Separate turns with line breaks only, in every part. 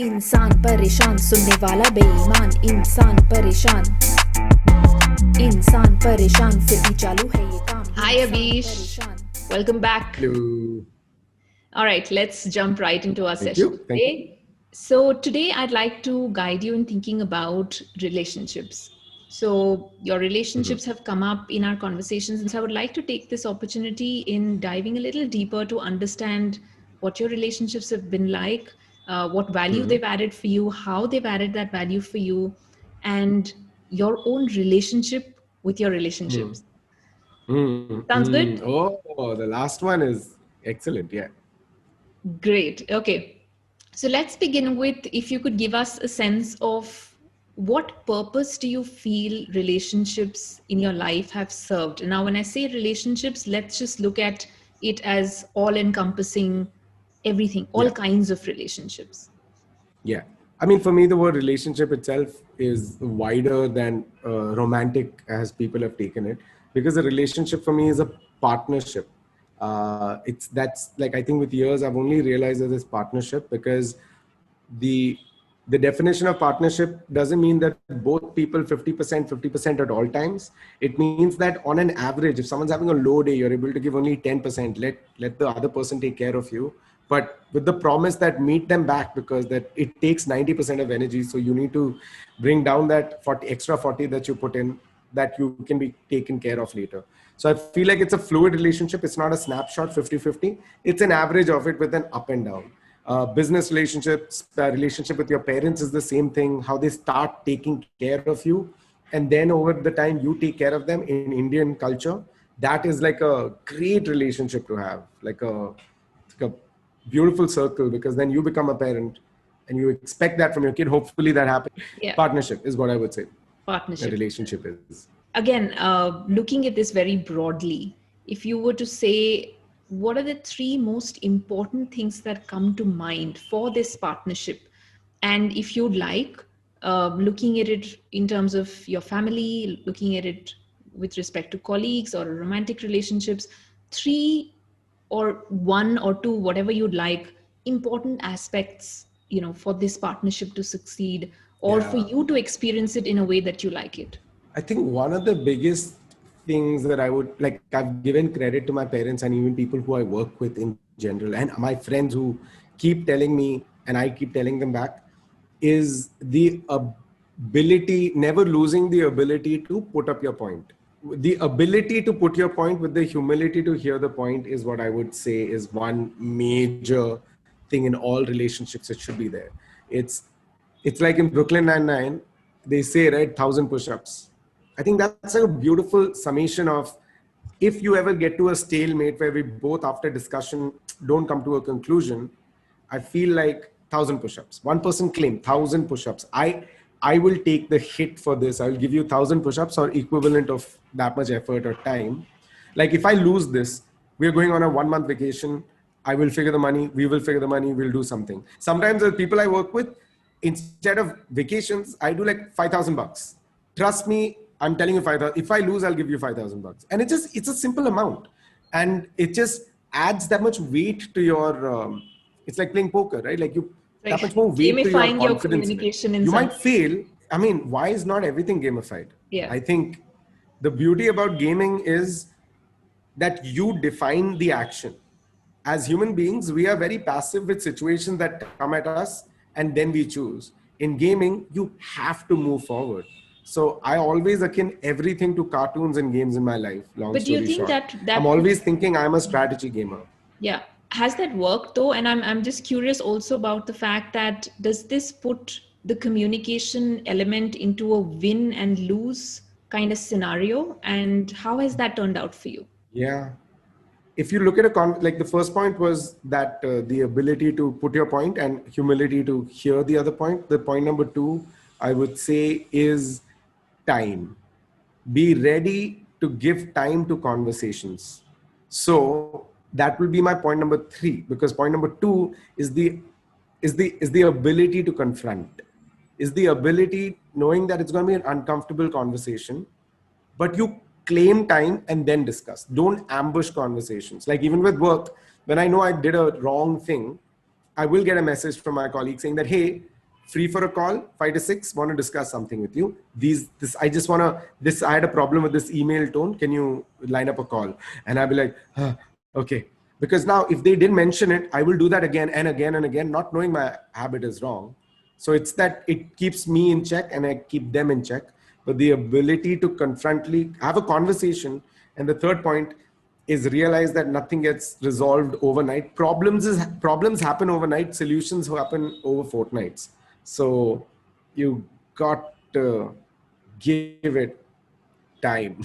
इंसान परेशान सुनने वाला बेईमान इंसान परेशान फिर भी चालू है ये काम
Hi Abish, welcome back.
Hello.
All right, let's jump right into our
Thank
session
you. Thank you.
today. So today I'd like to guide you in thinking about relationships. So your relationships have come up in our conversations, and so I would like to take this opportunity in diving a little deeper to understand what your relationships have been like, what value they've added for you, how they've added that value for you, and your own relationship with your relationships. Sounds good?
Oh, the last one is excellent. Yeah.
Great. Okay. So let's begin with if you could give us a sense of what purpose do you feel relationships in your life have served? Now, when I say relationships, let's just look at it as all encompassing everything, all
Yeah.
kinds of relationships.
Yeah. I mean, for me, the word relationship itself is wider than romantic as people have taken it, because a relationship for me is a partnership. That's like, I think with years, I've only realized that it's partnership, because the the definition of partnership doesn't mean that both people 50% at all times. It means that on an average, if someone's having a low day, you're able to give only 10%. Let the other person take care of you, but with the promise that meet them back, because that it takes 90% of energy, so you need to bring down that 40 that you put in, that you can be taken care of later. So I feel like it's a fluid relationship. It's not a snapshot 50-50. It's an average of it with an up and down. Business relationships, relationship with your parents is the same thing, how they start taking care of you, and then over the time you take care of them. In Indian culture, that is like a great relationship to have, like a beautiful circle, because then you become a parent and you expect that from your kid. Hopefully that happens.
Yeah.
Partnership is what I would say a
Partnership.
relationship is.
Again, looking at this very broadly, if you were to say, what are the three most important things that come to mind for this partnership? And if you'd like, looking at it in terms of your family, looking at it with respect to colleagues or romantic relationships, three or one or two, whatever you'd like, important aspects, for this partnership to succeed, or for you to experience it in a way that you like it.
I think one of the biggest things that I would like, I've given credit to my parents and even people who I work with in general, and my friends who keep telling me and I keep telling them back, is the ability, never losing the ability to put up your point. The ability to put your point with the humility to hear the point is what I would say is one major thing in all relationships. It should be there. It's like in Brooklyn Nine-Nine, they say, right, 1,000 push-ups. I think that's a beautiful summation of, if you ever get to a stalemate where we both after discussion don't come to a conclusion, I feel like 1,000 push-ups. One person claimed 1,000 push-ups. I will take the hit for this. I will give you 1,000 push-ups or equivalent of that much effort or time. Like if I lose this, we're going on a 1 month vacation. I will figure the money. We will figure the money. We'll do something. Sometimes the people I work with, instead of vacations, I do like 5,000 bucks. Trust me, I'm telling you 5,000. If I lose, I'll give you 5,000 bucks. And it's a simple amount. And it just adds that much weight to your, it's like playing poker, right? Like that much more weight to your
Gamifying your
confidence.
communication in
You
some
might fail. I mean, why is not everything gamified?
Yeah.
I think the beauty about gaming is that you define the action. As human beings, we are very passive with situations that come at us and then we choose. In gaming, you have to move forward. So I always akin everything to cartoons and games in my life. Long
But do you
story
think
short,
that
I'm always thinking I'm a strategy gamer.
Yeah, has that worked though? And I'm just curious also about the fact that does this put the communication element into a win and lose kind of scenario? And how has that turned out for you?
Yeah. If you look at like the first point was that the ability to put your point and humility to hear the other point. The point number two, I would say, is time. Be ready to give time to conversations. So that will be my point number three, because point number two is the ability to confront, is the ability knowing that it's going to be an uncomfortable conversation, but you claim time and then discuss. Don't ambush conversations. Like even with work, when I know I did a wrong thing, I will get a message from my colleague saying that, hey, free for a call, 5 to 6, want to discuss something with you. I had a problem with this email tone. Can you line up a call? And I'll be like, okay. Because now if they didn't mention it, I will do that again and again and again, not knowing my habit is wrong. So it's that it keeps me in check and I keep them in check. But the ability to confrontly have a conversation. And the third point is realize that nothing gets resolved overnight. Problems happen overnight. Solutions happen over fortnights. So you got to give it time.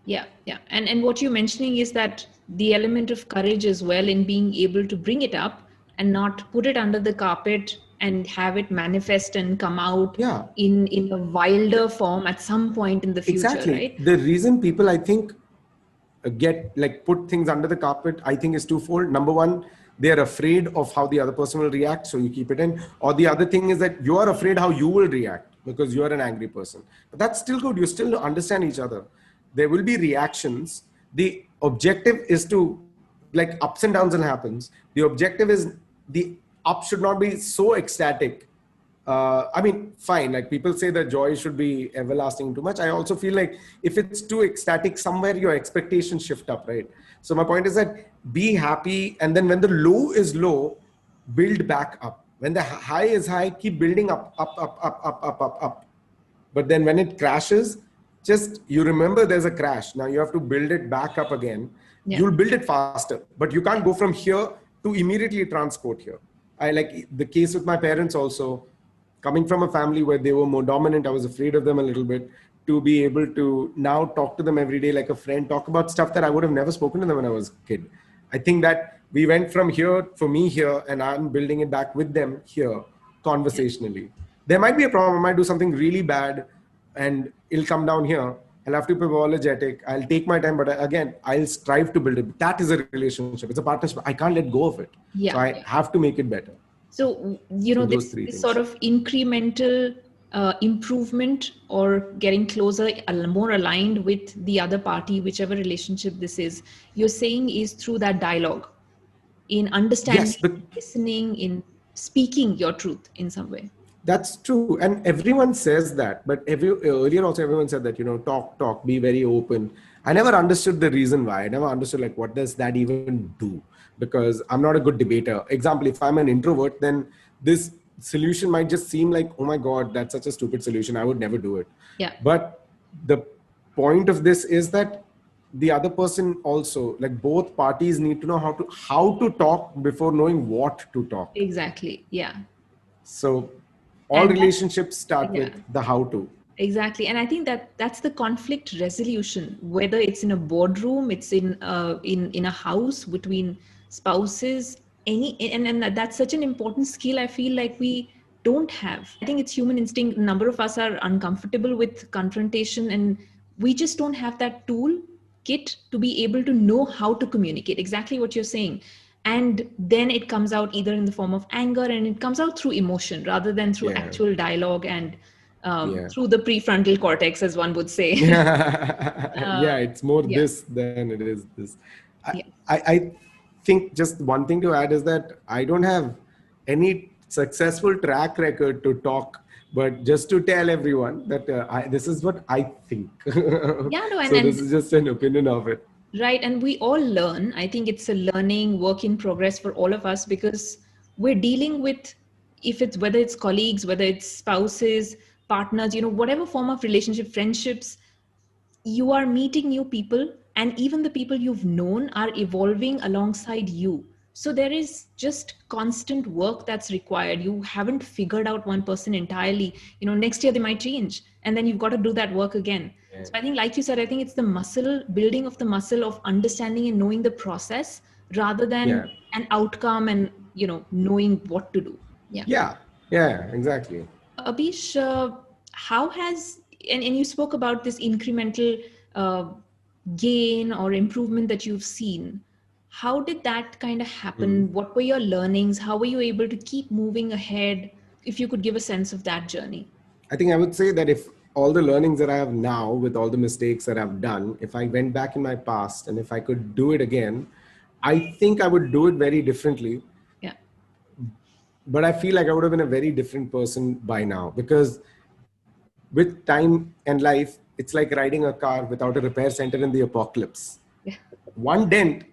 Yeah. And what you're mentioning is that the element of courage as well in being able to bring it up and not put it under the carpet and have it manifest and come out in a wilder form at some point in the future,
exactly.
right?
The reason people, I think, put things under the carpet, I think is twofold. Number one, they are afraid of how the other person will react, so you keep it in. Or the other thing is that you are afraid how you will react because you are an angry person. But that's still good. You still understand each other. There will be reactions. The objective is to, like, ups and downs will happen. The objective is the up should not be so ecstatic. I mean, fine, like people say that joy should be everlasting too much. I also feel like if it's too ecstatic, somewhere your expectations shift up, right? So my point is that be happy. And then when the low is low, build back up. When the high is high, keep building up. But then when it crashes, just you remember there's a crash. Now you have to build it back up again. Yeah. You'll build it faster, but you can't go from here to immediately transport here. I like the case with my parents also. Coming from a family where they were more dominant, I was afraid of them a little bit, to be able to now talk to them every day like a friend, talk about stuff that I would have never spoken to them when I was a kid. I think that we went from here, for me here, and I'm building it back with them here, conversationally. There might be a problem, I might do something really bad and it'll come down here. I'll have to be apologetic. I'll take my time, but again, I'll strive to build it. That is a relationship. It's a partnership. I can't let go of it. So I have to make it better.
So, this sort of incremental improvement or getting closer, more aligned with the other party, whichever relationship this is, you're saying is through that dialogue, in understanding, listening, in speaking your truth in some way.
That's true. And everyone says that, but earlier also everyone said that, talk, be very open. I never understood the reason why. I never understood, like, what does that even do? Because I'm not a good debater. Example, if I'm an introvert, then this solution might just seem like, oh my God, that's such a stupid solution. I would never do it.
Yeah.
But the point of this is that the other person also, like, both parties need to know how to talk before knowing what to talk.
Exactly. Yeah.
So all relationships start with the how to.
Exactly. And I think that's the conflict resolution, whether it's in a boardroom, it's in a house between spouses, and that's such an important skill I feel like we don't have. I think it's human instinct. A number of us are uncomfortable with confrontation, and we just don't have that tool kit to be able to know how to communicate. Exactly what you're saying. And then it comes out either in the form of anger, and it comes out through emotion rather than through actual dialogue and through the prefrontal cortex, as one would say.
It's more this than it is this. I think just one thing to add is that I don't have any successful track record to talk, but just to tell everyone that this is what I think. So this is just an opinion of it.
Right. And we all learn. I think it's a learning work in progress for all of us, because we're dealing with, whether it's colleagues, whether it's spouses, partners, whatever form of relationship, friendships, you are meeting new people, and even the people you've known are evolving alongside you. So there is just constant work that's required. You haven't figured out one person entirely. Next year they might change, and then you've got to do that work again. So I think, like you said, I think it's the building of the muscle of understanding and knowing the process rather than an outcome and, knowing what to do.
Yeah, exactly.
Abhish, how has, and you spoke about this incremental gain or improvement that you've seen. How did that kind of happen? What were your learnings? How were you able to keep moving ahead? If you could give a sense of that journey.
I think I would say that if all the learnings that I have now with all the mistakes that I've done, if I went back in my past and if I could do it again, I think I would do it very differently.
Yeah.
but I feel like I would have been a very different person by now, because with time and life, it's like riding a car without a repair center in the apocalypse.
Yeah.
One dent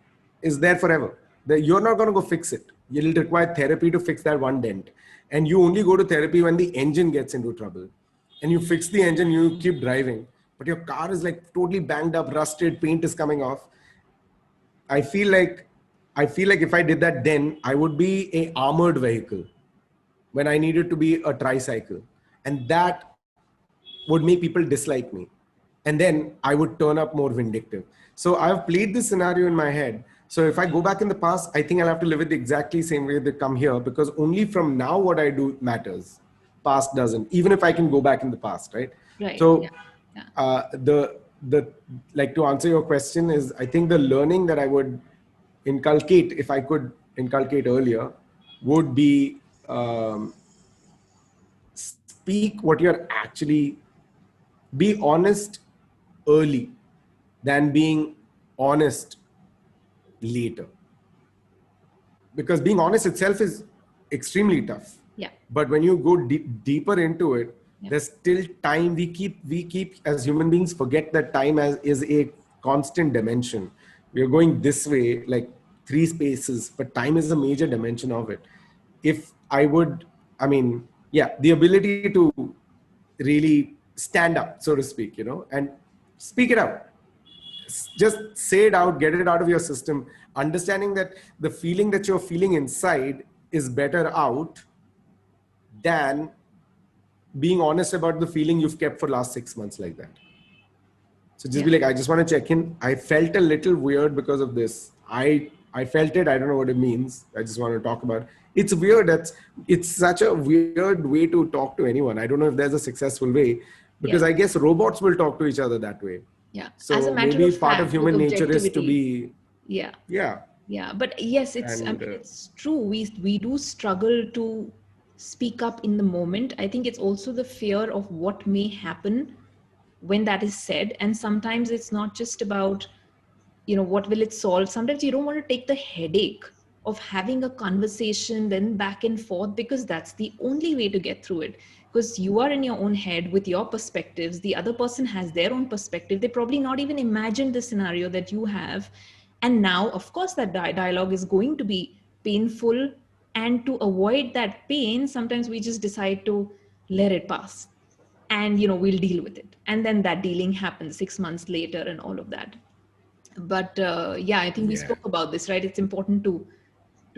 is there forever. You're not going to go fix it. You'll require therapy to fix that one dent. And you only go to therapy when the engine gets into trouble. And you fix the engine, you keep driving. But your car is like totally banged up, rusted, paint is coming off. I feel like if I did that then, I would be a armored vehicle when I needed to be a tricycle. And that would make people dislike me. And then I would turn up more vindictive. So I've played this scenario in my head. So if I go back in the past, I think I'll have to live it the exactly same way they come here, because only from now what I do matters. Past doesn't, even if I can go back in the past, right?
Right.
So
Yeah.
the like, to answer your question, is I think the learning that I would inculcate, if I could inculcate earlier, would be speak what you're actually, be honest early than being honest later. Because being honest itself is extremely tough.
Yeah.
But when you go deeper into it, there's still time. We keep as human beings forget that time is a constant dimension. We are going this way, like 3 spaces, but time is a major dimension of it. If I would, the ability to really stand up, so to speak, and speak it out. Just say it out, get it out of your system, understanding that the feeling that you're feeling inside is better out than being honest about the feeling you've kept for last 6 months like that. So just be like, I just want to check in. I felt a little weird because of this. I felt it. I don't know what it means. I just want to talk about it. It's weird. It's such a weird way to talk to anyone. I don't know if there's a successful way, because I guess robots will talk to each other that way.
Yeah.
So
as a matter
maybe
of
part
fact,
of human nature is to be.
Yeah.
Yeah.
Yeah. But yes, it's true. We do struggle to speak up in the moment. I think it's also the fear of what may happen when that is said. And sometimes it's not just about, what will it solve? Sometimes you don't want to take the headache of having a conversation, then back and forth, because that's the only way to get through it. Because you are in your own head with your perspectives. The other person has their own perspective. They probably not even imagined the scenario that you have. And now, of course, that dialogue is going to be painful. And to avoid that pain, sometimes we just decide to let it pass. And, we'll deal with it. And then that dealing happens 6 months later and all of that. But I think we spoke about this, right? It's important to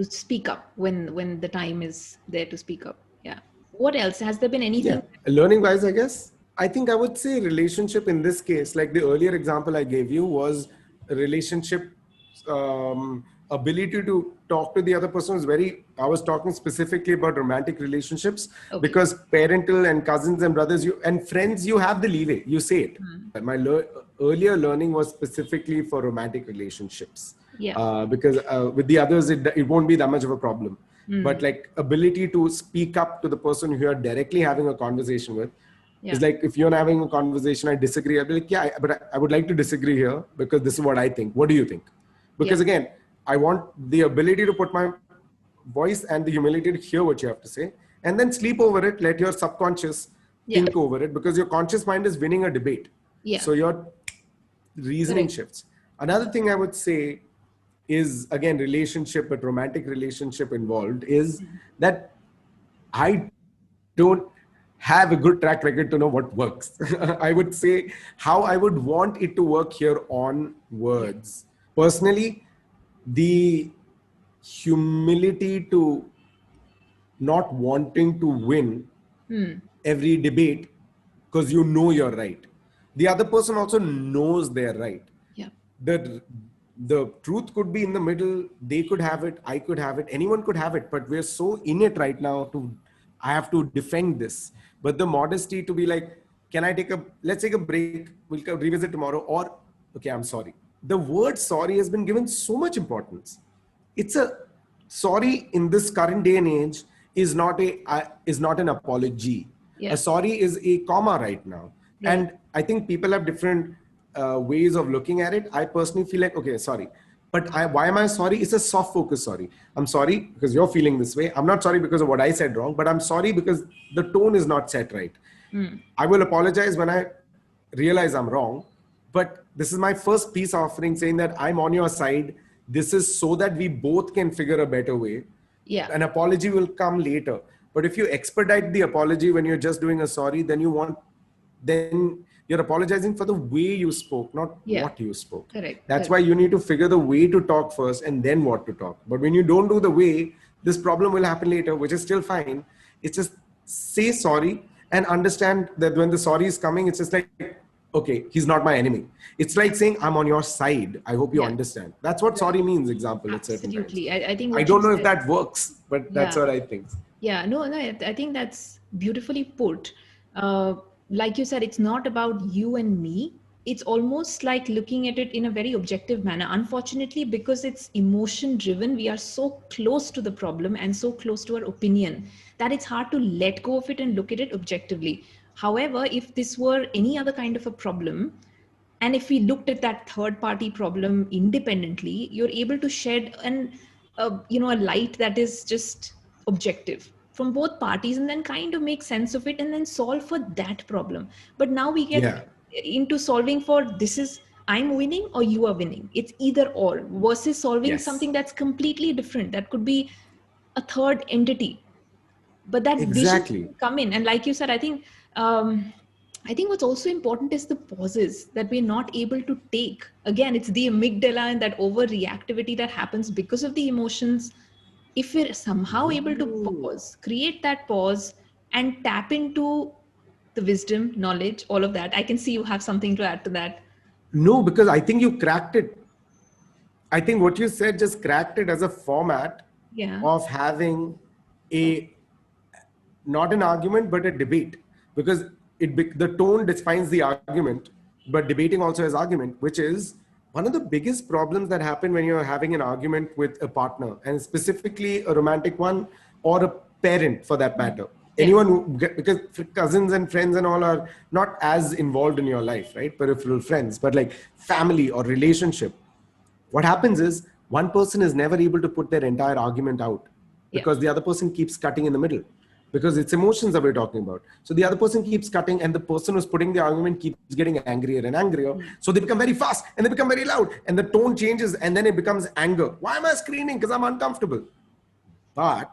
speak up when the time is there to speak up. Yeah. What else? Has there been anything?
Yeah. Learning wise, I guess, I think I would say relationship in this case, like the earlier example I gave you, was a relationship ability to talk to the other person was I was talking specifically about romantic relationships, because parental and cousins and brothers and friends, you have the leeway, you say it. My earlier learning was specifically for romantic relationships. Because with the others, it won't be that much of a problem. But like ability to speak up to the person who you're directly having a conversation with. It's like, if you're having a conversation, I disagree. I'll be like, but I would like to disagree here, because this is what I think. What do you think? Because again, I want the ability to put my voice and the humility to hear what you have to say, and then sleep over it. Let your subconscious think over it, because your conscious mind is winning a debate. So your reasoning shifts. Another thing I would say is, again, relationship, but romantic relationship involved, is that I don't have a good track record to know what works. I would say how I would want it to work here onwards. Personally, the humility to not wanting to win every debate, because you're right. The other person also knows they're right.
Yeah.
The truth could be in the middle. They could have it. I could have it. Anyone could have it. But we're so in it right now I have to defend this. But the modesty to be like, let's take a break. We'll revisit tomorrow. Or, okay, I'm sorry. The word sorry has been given so much importance. Sorry in this current day and age is not an apology. A sorry is a comma right now. And I think people have different ways of looking at it. I personally feel like, okay, sorry. But why am I sorry? It's a soft focus sorry. I'm sorry because you're feeling this way. I'm not sorry because of what I said wrong, but I'm sorry because the tone is not set right. I will apologize when I realize I'm wrong. But this is my first peace offering saying that I'm on your side. This is so that we both can figure a better way.
Yeah.
An apology will come later. But if you expedite the apology when you're just doing a sorry, then you're apologizing for the way you spoke, not what you spoke.
Correct.
That's why you need to figure the way to talk first and then what to talk. But when you don't do the way, this problem will happen later, which is still fine. It's just say sorry and understand that when the sorry is coming, it's just like, okay, he's not my enemy. It's like saying, I'm on your side. I hope you understand. That's what sorry means, example.
Absolutely. I think
I don't know if that works, but that's what I think.
Yeah, no, I think that's beautifully put. Like you said, it's not about you and me. It's almost like looking at it in a very objective manner. Unfortunately, because it's emotion driven, we are so close to the problem and so close to our opinion that it's hard to let go of it and look at it objectively. However, if this were any other kind of a problem, and if we looked at that third party problem independently, you're able to shed a light that is just objective from both parties and then kind of make sense of it and then solve for that problem. But now we get into solving for this is I'm winning or you are winning. It's either or versus solving something that's completely different. That could be a third entity. But that vision come in. And like you said, I think what's also important is the pauses that we're not able to take. Again, it's the amygdala and that overreactivity that happens because of the emotions. If we're somehow able to pause, create that pause and tap into the wisdom, knowledge, all of that. I can see you have something to add to that.
No, because I think you cracked it. I think what you said just cracked it as a format of having not an argument, but a debate. Because the tone defines the argument, but debating also has argument, which is one of the biggest problems that happen when you're having an argument with a partner, and specifically a romantic one or a parent for that matter. Anyone who, because cousins and friends and all are not as involved in your life, right? Peripheral friends, but like family or relationship. What happens is one person is never able to put their entire argument out because the other person keeps cutting in the middle. Because it's emotions that we're talking about. So the other person keeps cutting and the person who's putting the argument keeps getting angrier and angrier. So they become very fast and they become very loud and the tone changes and then it becomes anger. Why am I screaming? Because I'm uncomfortable. But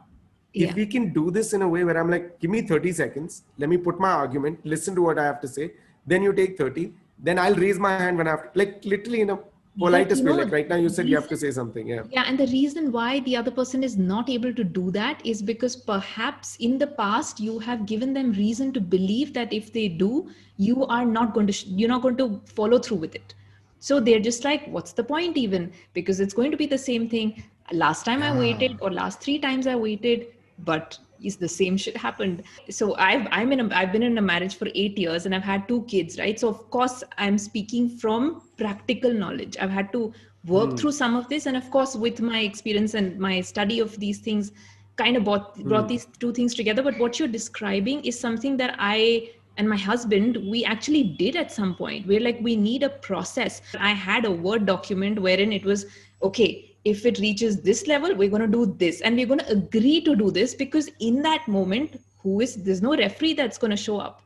if we can do this in a way where I'm like, give me 30 seconds, let me put my argument, listen to what I have to say. Then you take 30, then I'll raise my hand when I have to, like literally in a politest way, like right now you said you have to say something. Yeah,
and the reason why the other person is not able to do that is because perhaps in the past you have given them reason to believe that if they do, you're not going to follow through with it. So they're just like, what's the point even? Because it's going to be the same thing. Last time I waited, or last 3 times I waited, but is the same shit happened. So I've been in a marriage for 8 years and I've had 2 kids, right? So of course I'm speaking from practical knowledge. I've had to work through some of this, and of course with my experience and my study of these things kind of brought these 2 things together. But what you're describing is something that I and my husband, we actually did at some point. We're like, we need a process. I had a Word document wherein it was, okay, if it reaches this level, we're going to do this. And we're going to agree to do this because in that moment, there's no referee that's going to show up.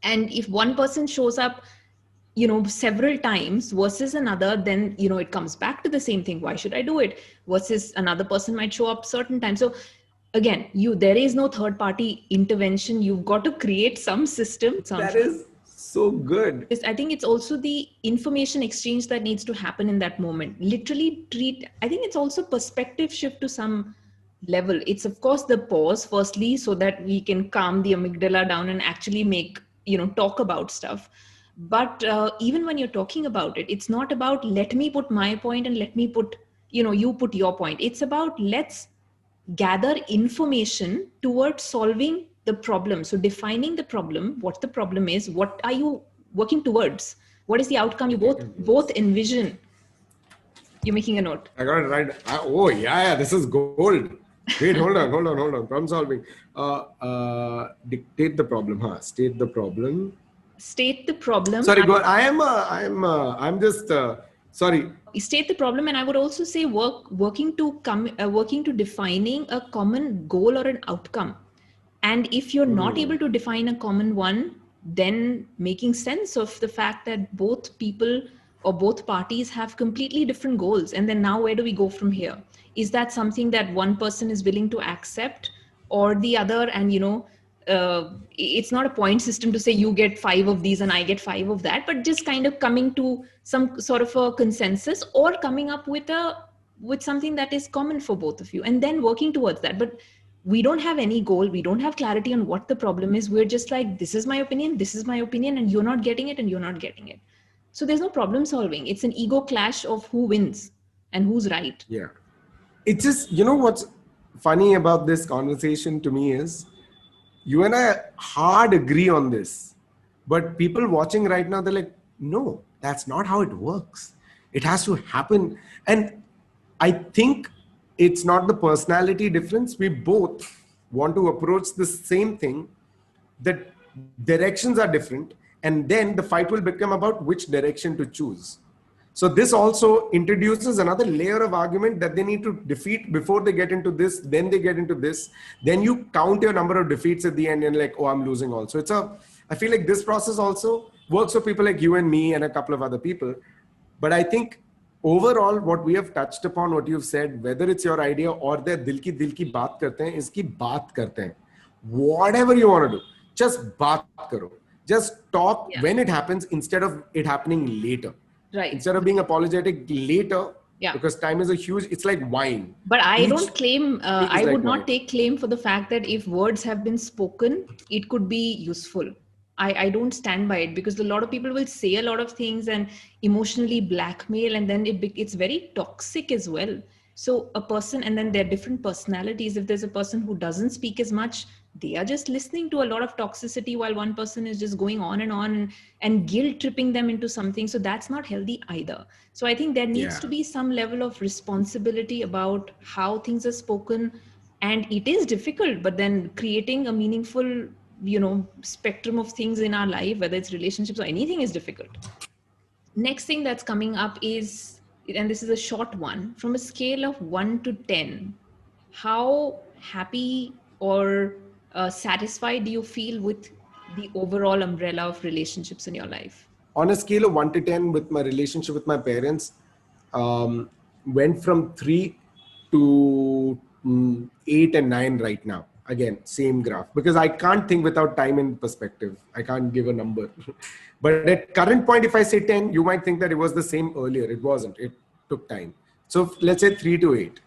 And if one person shows up, several times versus another, then, it comes back to the same thing. Why should I do it? Versus another person might show up certain times. So again, there is no third party intervention. You've got to create some system.
That is so good.
I think it's also the information exchange that needs to happen in that moment. Literally I think it's also perspective shift to some level. It's of course the pause firstly, so that we can calm the amygdala down and actually talk about stuff. But even when you're talking about it, it's not about let me put my point and let me put, you put your point. It's about let's gather information towards solving the problem. So defining the problem, what the problem is, what are you working towards? What is the outcome you both envision? You're making a note.
I got it right. This is gold. Wait, hold on. Problem solving. Dictate the problem, State the problem.
State the problem.
Sorry, go on. I'm just, sorry.
state the problem, and I would also say working to defining a common goal or an outcome. And if you're not able to define a common one, then making sense of the fact that both people or both parties have completely different goals. And then now where do we go from here? Is that something that one person is willing to accept or the other? And, it's not a point system to say you get 5 of these and I get 5 of that, but just kind of coming to some sort of a consensus or coming up with something that is common for both of you and then working towards that. But we don't have any goal. We don't have clarity on what the problem is. We're just like, this is my opinion, and you're not getting it and you're not getting it. So there's no problem solving. It's an ego clash of who wins and who's right.
Yeah. It's just, what's funny about this conversation to me is you and I hard agree on this, but people watching right now, they're like, no, that's not how it works. It has to happen. And I think it's not the personality difference. We both want to approach the same thing. The directions are different. And then the fight will become about which direction to choose. So this also introduces another layer of argument that they need to defeat before they get into this. Then they get into this. Then you count your number of defeats at the end and like, oh, I'm losing also. I feel like this process also works for people like you and me and a couple of other people. But I think overall, what we have touched upon, what you've said, whether it's your idea or their dil ki baat karte hain, iski baat karte hain. Whatever you want to do, just baat karo. Just talk when it happens instead of it happening later.
Right.
Instead of being apologetic later, because time is it's like wine.
But I don't claim, I would not take claim for the fact that if words have been spoken, it could be useful. I don't stand by it because a lot of people will say a lot of things and emotionally blackmail, and then it's very toxic as well. So a person, and then there are different personalities. If there's a person who doesn't speak as much, they are just listening to a lot of toxicity while one person is just going on and guilt tripping them into something. So that's not healthy either. So I think there needs to be some level of responsibility about how things are spoken. And it is difficult, but then creating a meaningful, spectrum of things in our life, whether it's relationships or anything, is difficult. Next thing that's coming up is, and this is a short one, from a scale of 1 to 10, how happy or satisfied do you feel with the overall umbrella of relationships in your life?
On a scale of 1 to 10 with my relationship with my parents, went from 3 to 8 and 9 right now. Again, same graph, because I can't think without time in perspective. I can't give a number. But at current point, if I say 10, you might think that it was the same earlier. It wasn't. It took time. So let's say 3 to 8.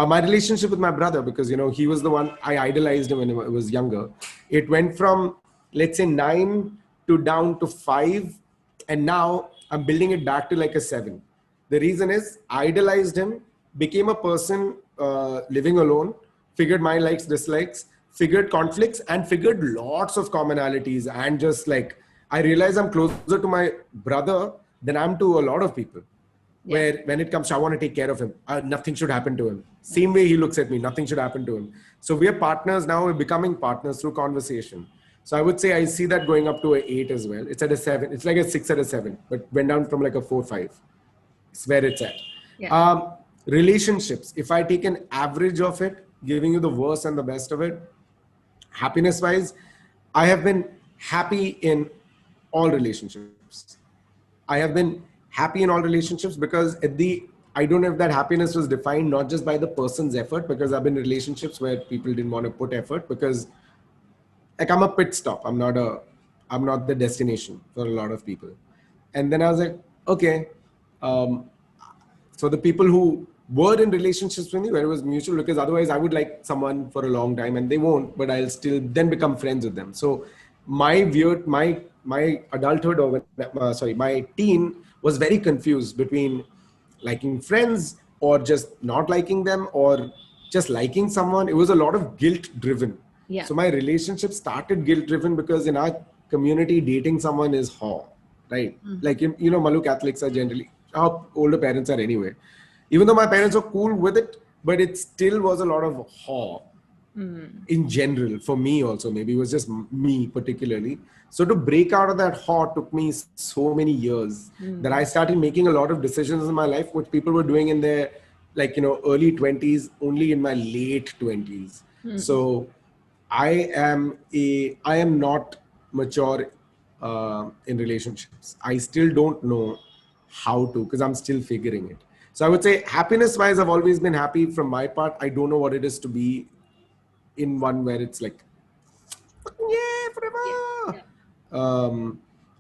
My relationship with my brother, because, he was the one, I idolized him when I was younger. It went from, let's say 9 to down to 5. And now I'm building it back to like a 7. The reason is I idolized him, became a person living alone, figured my likes, dislikes, figured conflicts, and figured lots of commonalities. And just like, I realize I'm closer to my brother than I'm to a lot of people. Yeah. Where when it comes to, I want to take care of him. Nothing should happen to him. Same way he looks at me, nothing should happen to him. So we are partners now, we're becoming partners through conversation. So I would say I see that going up to an 8 as well. It's at a 7. It's like a 6 at a 7, but went down from like a 4, 5. It's where it's at. Yeah. Relationships, if I take an average of it, giving you the worst and the best of it, happiness wise, I have been happy in all relationships. I have been happy in all relationships because I don't know if that happiness was defined not just by the person's effort, because I've been in relationships where people didn't want to put effort because like I'm a pit stop. I'm not the destination for a lot of people. And then I was like, okay. So the people who were in relationships with me where it was mutual, because otherwise I would like someone for a long time and they won't, but I'll still then become friends with them. So my adulthood or my teen was very confused between liking friends or just not liking them or just liking someone. It was a lot of guilt driven. Yeah. So my relationship started guilt driven because in our community, dating someone is haw, right? Mm-hmm. Like, Malu Catholics are generally, our older parents are anyway. Even though my parents were cool with it, but it still was a lot of haw. in general, for me also, maybe it was just me particularly. So to break out of that hole took me so many years that I started making a lot of decisions in my life, which people were doing in their, like, early 20s, only in my late 20s. So I am not mature in relationships. I still don't know how to, because I'm still figuring it. So I would say happiness wise, I've always been happy from my part. I don't know what it is to be in one where it's like, yeah, forever.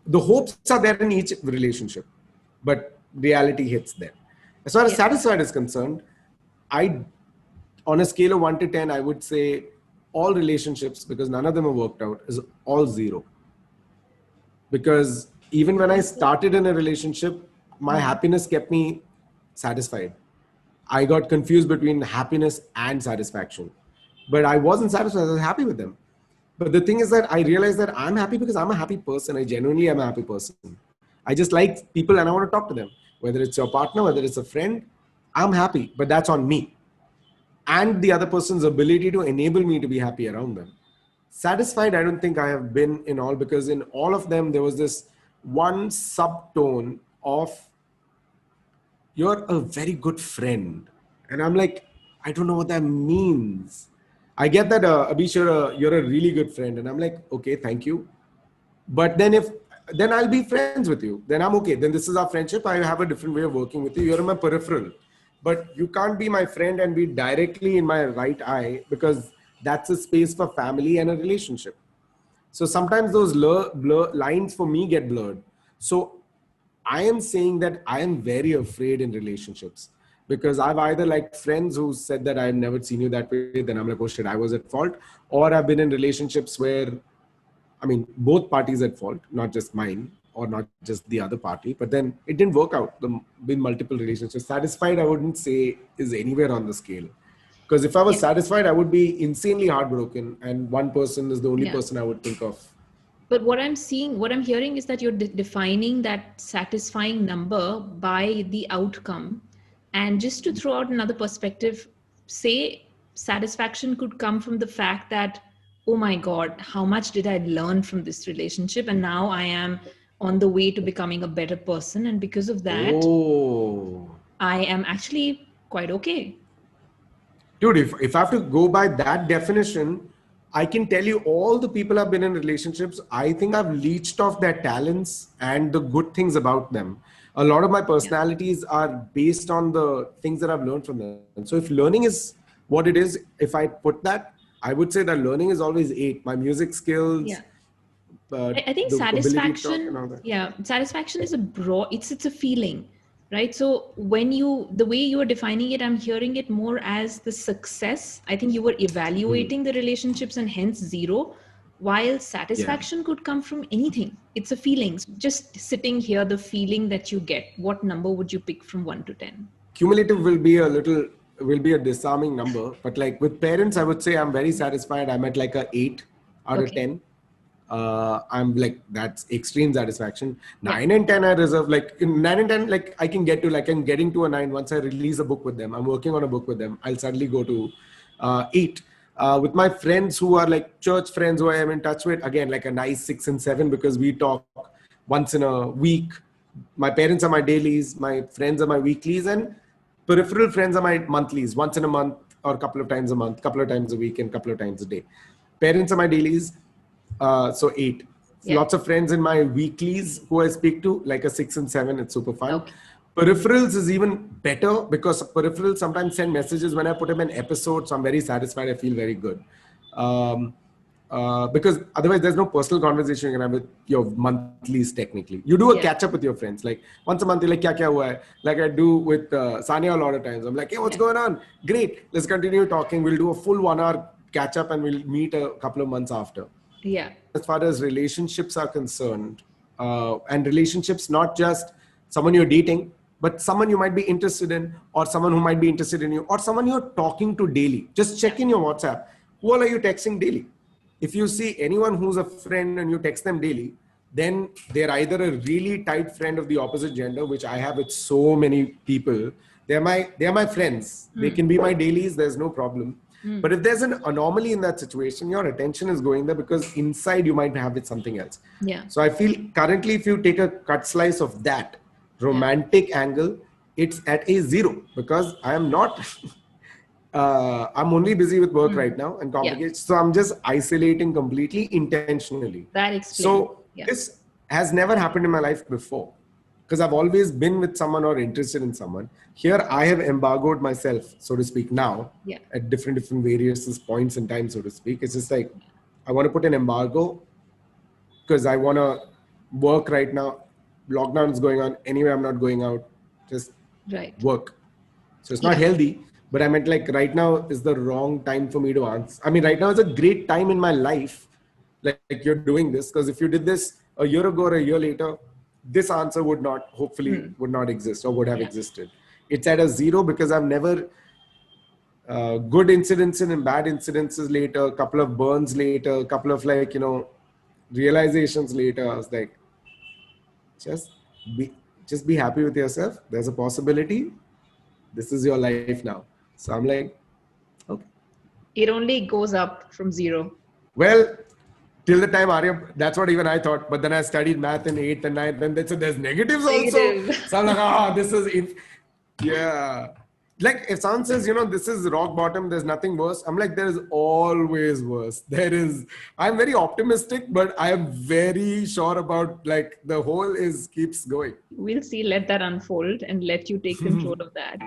The hopes are there in each relationship, but reality hits there. As far as satisfied is concerned, on a scale of 1 to 10, I would say all relationships, because none of them have worked out, is all 0. Because even when I started in a relationship, my happiness kept me satisfied. I got confused between happiness and satisfaction. But I wasn't satisfied. I was happy with them. But the thing is that I realized that I'm happy because I'm a happy person. I genuinely am a happy person. I just like people and I want to talk to them. Whether it's your partner, whether it's a friend, I'm happy. But that's on me. And the other person's ability to enable me to be happy around them. Satisfied, I don't think I have been in all, because in all of them, there was this one subtone of, you're a very good friend. And I'm like, I don't know what that means. I get that, Abhish, you're a really good friend. And I'm like, okay, thank you. But then I'll be friends with you. Then I'm okay. Then this is our friendship. I have a different way of working with you. You're in my peripheral. But you can't be my friend and be directly in my right eye, because that's a space for family and a relationship. So sometimes those lines for me get blurred. So I am saying that I am very afraid in relationships, because I've either liked friends who said that I've never seen you that way. Then I'm like, oh shit, I was at fault. Or I've been in relationships where, I mean, both parties at fault, not just mine or not just the other party, but then it didn't work out. Been multiple relationships. Satisfied, I wouldn't say is anywhere on the scale. Because if I was satisfied, I would be insanely heartbroken. And one person is the only person I would think of.
But what I'm hearing is that you're defining that satisfying number by the outcome. And just to throw out another perspective, say satisfaction could come from the fact that, oh my God, how much did I learn from this relationship? And now I am on the way to becoming a better person. And because of that, I am actually quite okay.
Dude, if I have to go by that definition, I can tell you all the people I've been in relationships, I think I've leached off their talents and the good things about them. A lot of my personalities are based on the things that I've learned from them. So if learning is what it is, if I put that, I would say that learning is always 8. My music skills.
Yeah. I think satisfaction. Yeah. Satisfaction is it's a feeling, right? So the way you are defining it, I'm hearing it more as the success. I think you were evaluating the relationships and hence 0, while satisfaction could come from anything. It's a feeling. Just sitting here, the feeling that you get, what number would you pick from 1 to 10?
Cumulative will be a disarming number, but like with parents, I would say I'm very satisfied. I'm at like a 8 out of 10. I'm like, that's extreme satisfaction. 9 and 10 I reserve. Like in 9 and 10, like I can get to, like I'm getting to a 9 once I release a book with them. I'm working on a book with them. I'll suddenly go to 8. With my friends who are like church friends who I am in touch with, again, like a nice 6 and 7, because we talk once in a week. My parents are my dailies, my friends are my weeklies, and peripheral friends are my monthlies, once in a month or a couple of times a month, couple of times a week, and couple of times a day. Parents are my dailies. So 8. Lots of friends in my weeklies who I speak to, like a 6 and 7. It's super fun. Okay. Peripherals is even better, because peripherals sometimes send messages when I put them in episodes. So I'm very satisfied. I feel very good. Because otherwise there's no personal conversation you can have with your monthlies technically. You do a catch up with your friends. Like once a month, you're like, kya hua hai? Like I do with Sania a lot of times. I'm like, hey, what's going on? Great. Let's continue talking. We'll do a full 1 hour catch up and we'll meet a couple of months after.
Yeah.
As far as relationships are concerned, and relationships, not just someone you're dating, but someone you might be interested in, or someone who might be interested in you, or someone you're talking to daily. Just check in your WhatsApp. Who all are you texting daily? If you see anyone who's a friend and you text them daily, then they're either a really tight friend of the opposite gender, which I have with so many people. They're my friends. They can be my dailies. There's no problem. But if there's an anomaly in that situation, your attention is going there because inside you might have it something else.
Yeah.
So I feel currently, if you take a cut slice of that romantic angle, it's at a 0 because I am not. I'm only busy with work right now and complicated. So I'm just isolating completely intentionally.
That explains.
So this has never happened in my life before because I've always been with someone or interested in someone. Here I have embargoed myself, so to speak, now at different various points in time, so to speak. It's just like I want to put an embargo because I want to work right now. Lockdown is going on. Anyway, I'm not going out. Just work. So it's not healthy. But I meant like right now is the wrong time for me to answer. I mean, right now is a great time in my life. Like you're doing this because if you did this a year ago or a year later, this answer would not, hopefully would not exist or would have existed. It's at a 0 because I've never, good incidences and bad incidences later, a couple of burns later, a couple of like, realizations later. I was like, just be happy with yourself. There's a possibility. This is your life now. So I'm like, okay.
It only goes up from 0.
Well, till the time Arya, that's what even I thought. But then I studied math in 8th and 9th, and they said there's negatives also. So I'm like, this is, Like if someone says, this is rock bottom, there's nothing worse. I'm like, there is always worse. I'm very optimistic, but I am very sure about like the whole keeps going.
We'll see, let that unfold and let you take control of that.